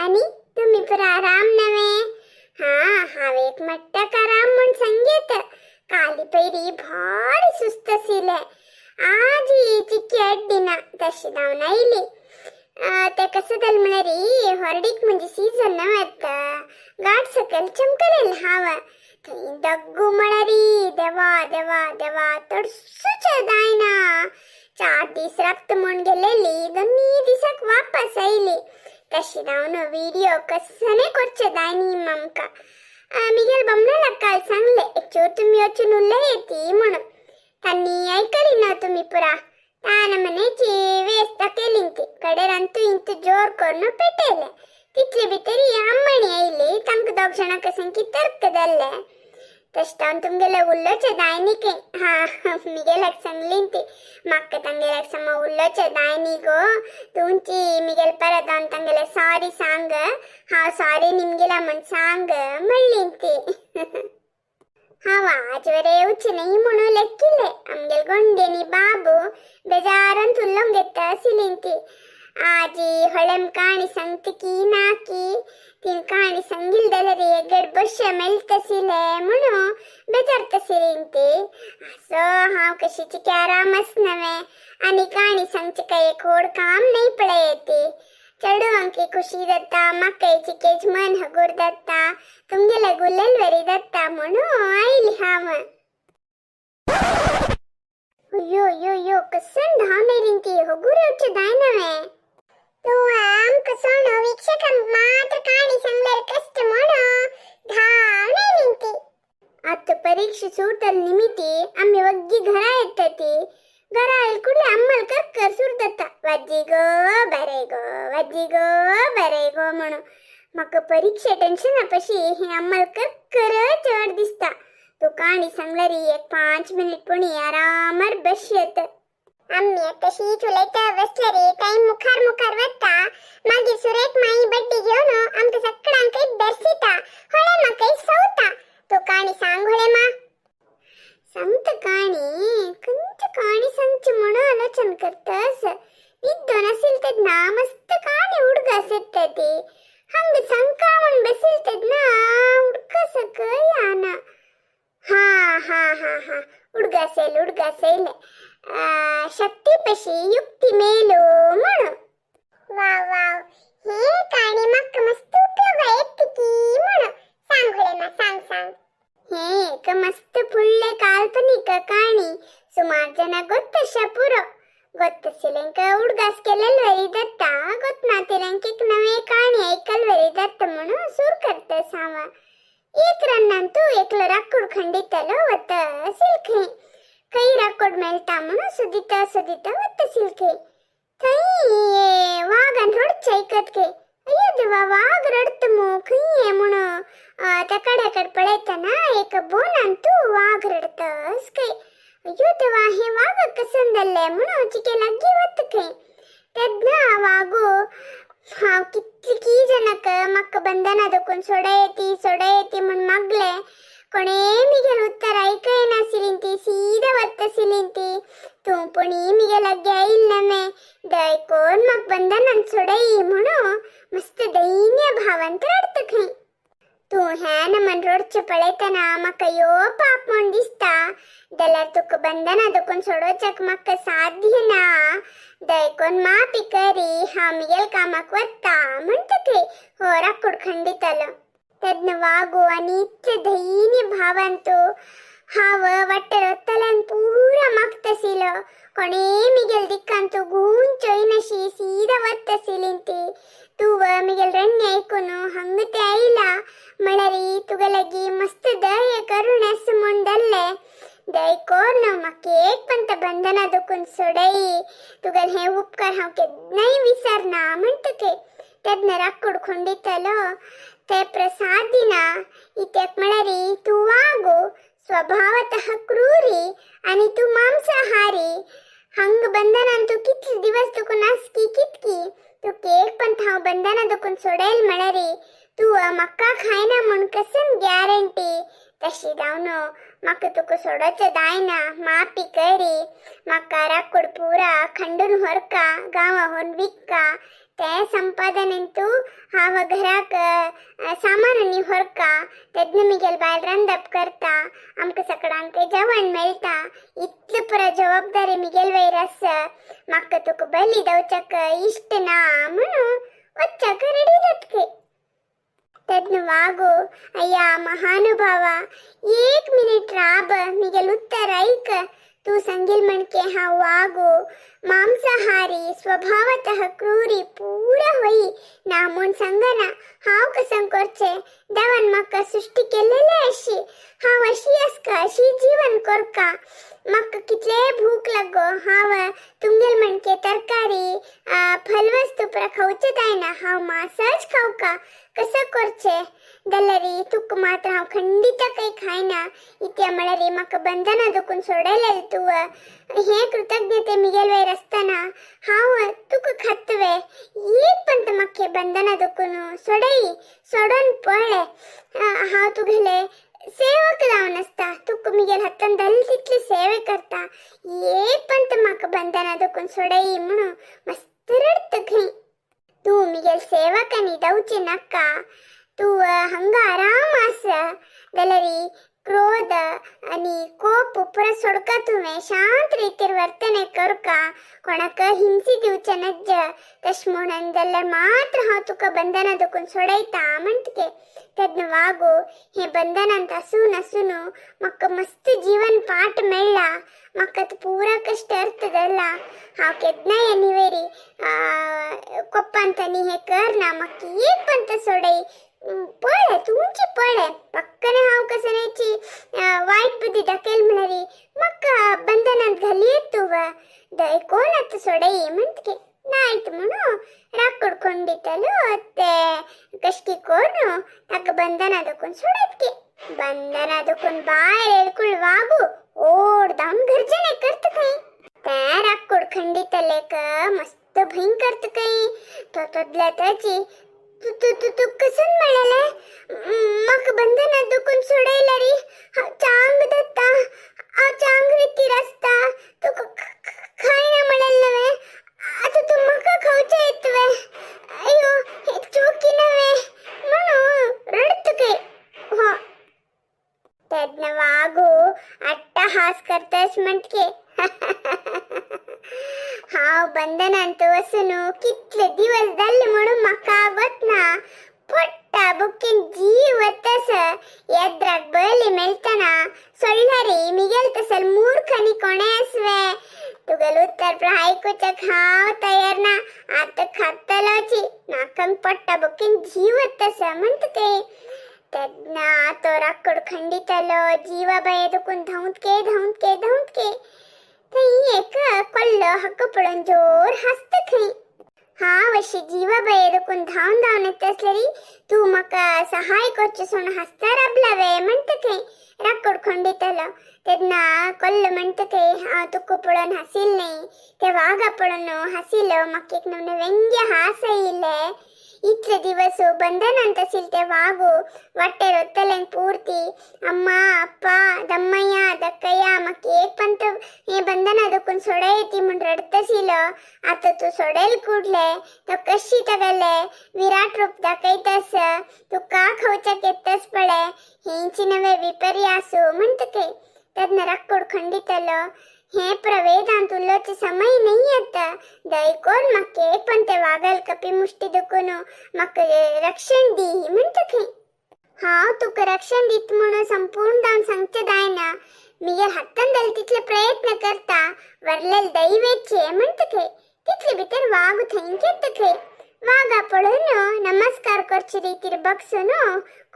आणि तुम्ही पुरा राम नव्हे. हा हांव एक म्हणटा का राम म्हण संगीत काली पैरी भारी सुस्त आशिल्ले. आज चिक्की अड्डिना तशी धांवन आयली. ते कसं जालें म्हळ्यार हॉर्डीक म्हणजे सीजन नव्हता. गाठ सकयल चमकलेल हांव थंय दग्गू म्हळ्यार देवा देवा देवा तडसूच जायना. 4 दीस रक्त म्हण गेलेली 2 दिसाक वापस आयली. तशी जावन व्हिडिओ कसने करचे दायनी आमकां. मिगेल बमणाला काल सांगले एकचो तुम्ही वचून उरले येती म्हणून. तांणी ऐकली ना तुम्ही पुरा. तान मनेची वेस्त केली ती कडेरांतू इंतू जोर करून पेटयले. तितले भितर अम्मणी आयली. तांकां दोग जाणांक संकी तर्क धरले. तशें तुमगेले उरलोचे दायनीके. हा मिगेलाक सांगली ती म्हाका तांगेलाक सम उरलोचे दायनी गो तुमची मिगेल परत जावन तांगेले सॉरी सांग. हांव सॉरी निमगेला म्हण सांग म्हणली ती. हांव आज वरे येवचें न्ही म्हणून लेखिल्ले. आमगेल गोंडेनी बाबू बेजारान तुल्लोंग घेता आशिल्ली ती. आजी हळेम काणी सांगता की ना की तीन काणी सांगिल जाल्यार एक बश्य मेळटशिले म्हणून बेजारतशिली ती. असो हांव कशीची कॅराम आसनवे आनी काणी सांगचे काय एक व्हड काम नाही पडे ती. चेडवांक खुशी जाता म्हाका चिकेच मन हगूर जाता तुमगेले गुलेल बरी जाता म्हणून आयली हांव. यो यो यो कसन धांवनेली ती हगूर येवचे दायनवे. तू आमकां सोनो वीक्षकांक मात्र काणी सांगल्यार कष्ट म्हणून धांवनेली ती. आतां परीक्षा सुटल निमित्ती आमी वग्गी घरा येता ती. घरा आयकुले अम्मल कर सुर जाता वाजी गो बरे गो वाजी गो बरे गो म्हणून. म्हाका परीक्षा टेन्शना पशी हे अम्मल कर चड दिसता. तू काणी सांगल्यार एक 5 मिनिट पुणी आरामार बसयत. आम्ही तशीच उलयता बसल्यार टाइम मुखार मुखार वता. मागीर सुरेख माई बड्डी घेवन आमकां सगळ्यांक दर्शिता. होळे म्हाका सवता. तू काणी सांग होळे मा. संत काणी कंच काणी सांगची म्हणून आलोचन करतास. विद्वान असेल तर ना मस्त काणी उडगा सेत्ता ती. हंग सांगका म्हण बसेल तर ना उडका सकय आना. हा हा हा हा उडगा सेल शक्ती पशी युक्ती मेलो म्हणून. वाव वाव हे काणी म्हाका मस्त उपयोग येत की म्हणून सांग होळे मा सांग सांग. हे एक मस्त फुल्ले काल्पनिक काणी सुमार जन गोत्तशा पुरो. गोत्तसिलेंक उडगास केलेल वरी दत्ता गोत्नातिरेंक एक नवे काणी ऐकल वरी दत्त म्हणून सूर करता सावा. एक रन्नंतू एकलो राकोड खंडितलो वत सिल्खे. कई राकोड मेळटा म्हणून सुदिता सुदिता वत सिल्खे. थंय वाघन रडच ऐकत के अय्यो देवा वाघ रडत मो खंय म्हणून त्या कड्याकड पळयतना एक बोनांतू वाघ रडतस काय. अय्यो देवा हे वाघ कसन जाल्ले म्हणून चिके लागी वत खंय. तेन्ना वागो हांव कितकी जनक म्हाका बंधना दुखून सोडयती म्हण मागले. कोणे मिगेल उत्तर ऐकय नाशिल्ली ती सीदा वतशिल्ली ती. तू पुणी मिगे लागी आयिल नमे दय कोण म्हाका बंधनान सोडय म्हणून मस्त दैन्य भावांत रडत खंय. तू हेन मन रडचें पळयतना म्हाका यो पाप म्हण दिसता जाल्यार तुका बंधना दुखून सोडोवच्याक म्हाका साध्य ना. दयकोन माफी करी हांव मिगेल कामाक वता म्हणटकीर हो राकोड खंडितलो. तेन्ना वागो आनी इतले दैन्य भावांत हांव वाटेर वतल्यान पुरा मागतशिलो. कोणे मिगेल दिक्कान तू घुवन चोयनाशी सीदा वतशिल्ली ती. तू मिगेल रण्य ऐकून हंग ते आयला म्हळ्यार तुगे लागी मस्त दय करून अस म्हण धरले. दय कोर न्हू म्हाका एक पंत बंधना दुखून सोडय. तुगेल हे उपकार हांव केन्नाय विसरना म्हणटकीर तेन्ना राकोड खंडितलो. ते प्रसाद दिना इत्याक म्हळ्यार तू वागो स्वभावतः क्रूरी आनी तू मांसाहारी. हंग बंधनान तू कितले दिवस दुखून आसकी कितकी. तू केक पण हांव बंधना दुखून सोडयल म्हळ्यार तू म्हाका खायना म्हण कसन गॅरंटी. तशी जावन म्हाका तुका सोडोचें जायना. माफी करी. म्हाका राकोड पुरा खंडून व्हरका गांवा व्हरून विकका. ते संपादन तू हाव घराक सामानांनी व्हरका तेदन मिगेल बायल रांदप करता आमका सगळ्यांक जेवण मेळटा इतली पुरा जबाबदारी मिगेल वयर आसा म्हाका तुका बली दवचक इष्ट ना म्हणून वच्चाक रेडी जातके तेदन वागो अय्या महानुभाव 1 मिनिट राब मिगेल उत्तर ऐक तू संगील म्हणके हा वागो मांसाहारी स्वभावतः क्रूरी पूरा होई नामून संगना हाव कसं करचे देवान म्हाका सृष्टी केलेले अशी हाव अशी असका अशी जीवन करका म्हाका कितले भूक लागो हाव तुमगेल म्हणके तरकारी फलवस्तू पुरा खावचे जायना हाव मांसच खावका कसं करचे दलरी तुक मात्र हाव खंडित काही खायना इतक्या म्हळ्यार म्हाका बंधना दुखून सोडयलें तू हे कृतज्ञते मिगेल वयर असताना हाव तुका खातवे एक पण म्हाका बंधना दुखून सोडून पळय हाव तुगेले सेवक जावन असता तुका मिगेल हातान धरली तितली सेवे करता एक पण म्हाका बंधना दुखून सोडई म्हणून मस्त रडत खंय तू मिगेल सेवकांनी दवचे नाका तू हंग आराम आस जाल्यार क्रोध आणि कोप पुरा सोडका तुवें शांत रितीर वर्तने करका कोणाक हिंसी दिवचे नज्ज तश म्हणून जाल्यार मात्र हांव तुका बंधना दुखून सोडयता म्हणटके तेदन वागो हे बंधनांत आसून म्हाका मस्त जीवन पाठ मेळ्ळा म्हाका पुरा कष्ट अर्थ धरला हांव केन्नाय निवेरी कोप्पांतनी हे करना म्हाका एक पंत सोडय पळय तुमची पळय पक्कने हांव कसनेची वायट बुद्धी दाखयल म्हणारी म्हाका बंधनांत घाली तुव कोण सोडई म्हणटके नायत म्हणून राग कडಕೊಂಡಿतलो ते कष्टी कोण ताका बंधना दुखून सोडतके बंधना दुखून बाहेर येळकुळ वागू ओढ धावून घरचेने करत खंय त्या राग कडखंडितलेक मस्त भंय करत खंय तो तदल्या त्याची तू तू तू तू कसन म्हणाले म्हाका बंधना दुखून सोडयला रे हांव चांग दत्ता हांव चांग रितीर आसता तुका खायना म्हणेल नवे आता तू म्हाका खावचे येतवे अयो हे चुकी नवे म्हणून रडतके हो तेदन वागो अट्टहास करतस म्हणटके हांव बंधनांत वचून कितले दिवस जाल्ले म्हणून म्हाका वतना पोट्टा बुकीन जीव वतस येद्राक बळी मेळटना सोडणारी मिगेल तसल मूर्ख आनी कोणे आसवे तुगेल उत्तर आयकुचेक हांव तयार ना आतां खातलोची नाकन पोट्टा बुकीन जीव वतस म्हणटके तेदना तो राग खंडितलो जीवा बाये दुखून धावतके थंय एक कोल्लो हक्क पडून जोर हसत खंय हांव अशी जीवा बाये दुखून धावन येत असलेली तू म्हाका सहाय करचे सोन हसता राबलावे म्हणटके राग खंडितलो तेदना कोल्लो म्हणटके हांव तुका पळोवन हसिल न्ही ते वाघा पळोवन हसिलो म्हाका एक नवने व्यंग्य हास येयले इतले दिवस बंधनांत आशिल ते वागो वाटेर वतलें पूर्ती अम्मा अप्पा दम्मಯ್ಯ दक्कಯ್ಯ म्हाका एक पंत हे बंधना दुखून सोडयती म्हूण रडतशिलो आतां तू सोडेल कुडले तो कशी तगले विराट रूप दाखयतस तुका खावच्याक येतस पळय हेंची नवे विपर्यासू म्हणटके तेदना राग खंडितलो हे प्रवेदांत उल्लोचे समय नाही आता दयकोन म्हाका पण ते वागल कपी मुष्टी दुखून म्हाका रक्षण दी म्हणटके हांव तुका रक्षण दीत म्हणून संपूर्ण जावन सांगचे जायना मिगे हातान जाले तितले प्रयत्न करता वरलेल दैवेचे म्हणटके तितले भितर वाग थंयच येतके वागा पळोवन नमस्कार करचे रितीर बगसून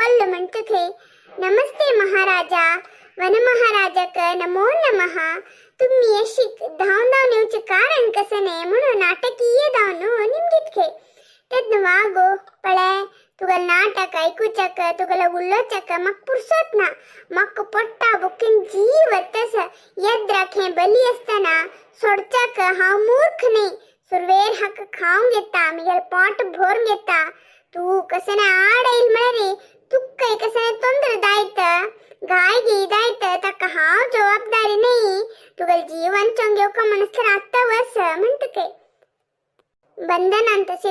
कोल्लो म्हणटके नमस्ते महाराजा वन महाराजक नमो नमः तुम्ही अशी धावन येवचे कारण कसने म्हणून नाटकीय धावन निमगितके तेदन वागो पळय तुगल नाटक ऐकूचक तुगल उल्लोचक म्हाका पुरसत ना म्हाका पोट्टा बुकीन जीव वतस येद्राक हे बली असतना सोडचक हांव मूर्ख न्ही सुरवेर हाका खावंक येता मिगेल पोट भरून घेता तू कसने आड येईल म्हळ्यार तुका कसने तोंदर दायत गाय गीदायत ताका हांव जबाबदारी न्ही तुगेल जीवन चोंग येवका म्हणसर आत्ता वर्स म्हणटके बंधन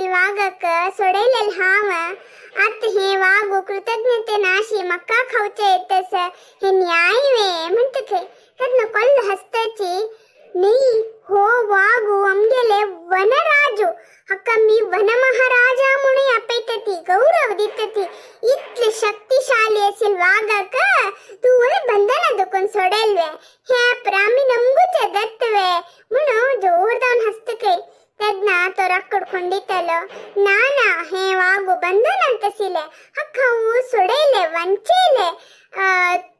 वागक सोडैलेल हाव आत हे वागू कृतज्ञते नाशी मक्का खाऊचे येतस हे न्यायवे म्हणतके कदन कोल्ल हस्तची नहीं हो वागू अमगेले वनराजु अक्क मी वन महाराजा मुणे अपैतती गौरव दितती इतले शक्तिशाली असेल वागक तू बंधन दुकून सोडेल्वे हे प्रामी नमगूचे दत्तवे म्हणून जोरदार हस्तके तद्ना तो रक्कडಕೊಂಡಿತलो नाना हे वागू बंधन ಅಂತಸಿಲೆ ಹಕ್ಕವು ಸೊಡೈಲೆ ವಂಚೇಲೆ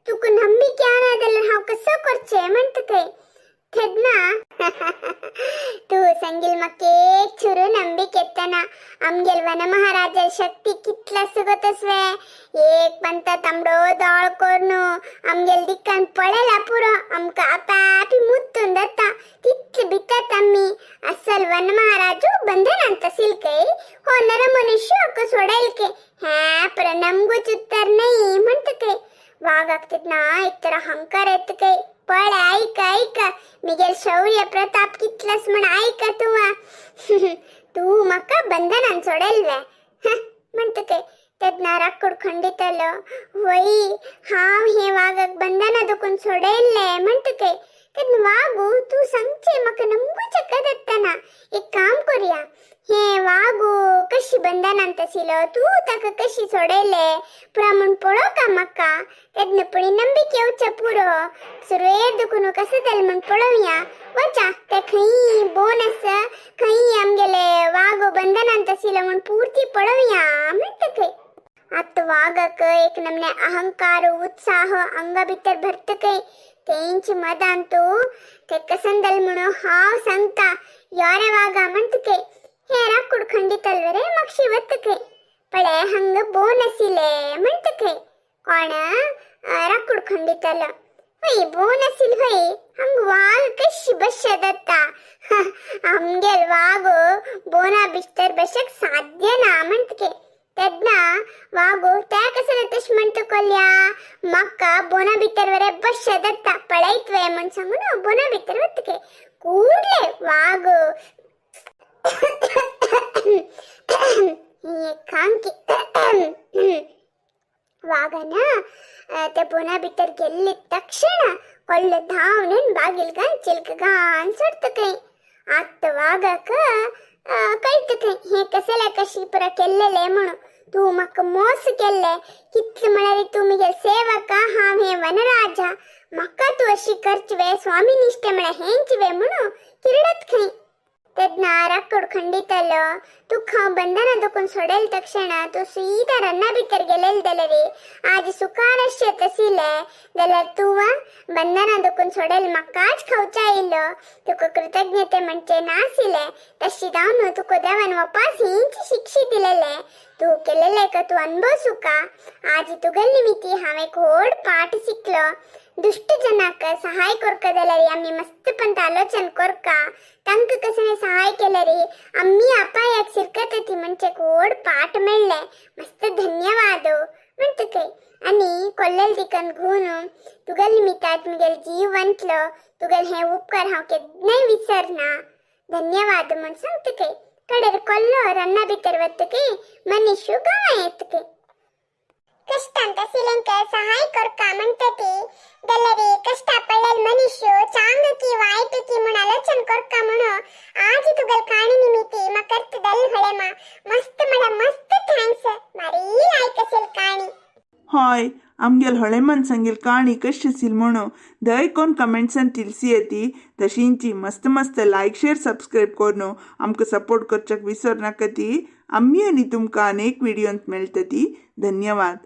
ತುಕು ನಂಬಿಕೆ ಆನದಲ್ಲ ಹಾವು ಕಸ ಕೊರ್ಚೆ ಮಂತಕೈ तद्ना तू संगील मक्के चुरू नंबिकेतना आमगेल वन महाराजा शक्ती कितला सुगतस्वे एक पंत तमडो दाळ कोरनु आमगेल दिक्कन पळेला पुरो आमका अपापी मुत्तुन दत्ता तितले बित्ता तम्मी असल वन महाराजू बंधन अंत सिलकै हो नर मनुष्य अक्क सोडैलके हा पर नमगू चुत्तर नाही म्हणतकै वागागतितना एक तरह हंकार येतकै पण ऐक ऐक मिगेल शौर्य प्रताप कितलस म्हण ऐक तू मका बंधनान सोडेल्वे म्हणतके तद्ना रक्कडಕೊಂಡಿतलो वई हाव हे वागक बंधन दुकून सोडेल्ले म्हणतके तद्न वागू तू सांगचे मका नमगूचे कदत्तना एक काम करूया हे वागू कशी बंधनांत सिलो तू तक कशी सोडेले पुरा म्हण पळो का मक्का तद्न पुणी नंबिके येवचे पुरो सुरवेर दुकुनु कसं दल म्हण पळोवया वचा ते खई बोनस खई आमगेले वागू बंधनांत सिलो म्हण पूर्ती पळोवया म्हणतके आत वागक एक नमने अहंकार उत्साह अंग भितर भरतके तेंची मदांतू ते कसंदल म्हणू हाव सांगता यारे वागा म्हणतके हे रक्कडಕೊಂಡಿತಲ್ವರೆ मक्षी वत्तके पळे हंग बोनसिले म्हणतके कोण रक्कडಕೊಂಡಿतल होय बोनसिल होय हंग वाग कशी बशदत्ता आमगेल वागो बोना बिस्तर बशक साध्य ना म्हणतके तद्ना वागो त्या कसं तश म्हणतकोल्या मक्का बोना बितरवरे बशदत्ता पळैत्वे म्हण सांगून बोना बितर वत्तके ಕೂಡ್ಲೆ वागो कांकी वागन ते पुन्हा भितर गेल्ली तक्षण कोल्ल धावून बागिलगान चिलकगान सोडतकय आत वागक कळतकय हे कसले कशी पुरा केल्लेले म्हणून तू मक मोस केल्ले कितले म्हळ्यार तू मिगे सेवक हाव हे वनराजा मक्का तू अशी करचवे स्वामी निष्ठे म्हळ्या हेंचवे म्हणून किरडत खै तद्ना रक्कडಕೊಂಡಿतलो तू बंधन दुकून सोडेल तक्षण तू सीधा रन्ना भितर गेलेल दलरी आज सुकारश्य तसिले दलर तू बंधन दुकून सोडेल मक्काच खाऊचा इल्लो तुका कृतज्ञते म्हणचे नासिले तशी जाऊन तुका देवान वापस हिंची शिक्षी दिलेले तू केलेले का तू अनुभवसू का आज तुगल निमित्ती हांव एक व्हड पाठ शिकलो दुष्ट जनाक सहाय कोरका दलरी आम्ही मस्त पंत आलोचन कोरका तंक कसने सहाय केलरी आम्ही अपायाक सिरकतती म्हणजे व्हड पाठ मेळ्ळे मस्त धन्यवाद म्हणतके आणि कोल्लेल दिकन घुवन तुगल निमित्तात मुगेल जीव वंतलो तुगल हे उपकार हांव केन्नाय विसरना धन्यवाद म्हण सांगतके कडेर कोल्लो रन्ना भितर वतके मनुष्य गावा येतके कष्टांत सिलेंक सहाय कोरका म्हणतती दलरी कष्ट पडलेल मनुष्य चांग की वाईट की म्हण आलोचन कोरका म्हणो आज तुगल काणी निमित्ती मकर्त दल हळेमा मस्त मला मस्त थँक्स मारी लायक असेल काणी हय आमगेल हळेमन संगेल काणी कशी असेल म्हणो दय कोण कमेंट्सान तिलसी येती तशींची मस्त मस्त लायक शेअर सबस्क्राईब करून आमकां सपोर्ट करच्याक विसर नाका ती आम्ही आनी तुमकां अनेक व्हिडिओंत मेळटती धन्यवाद.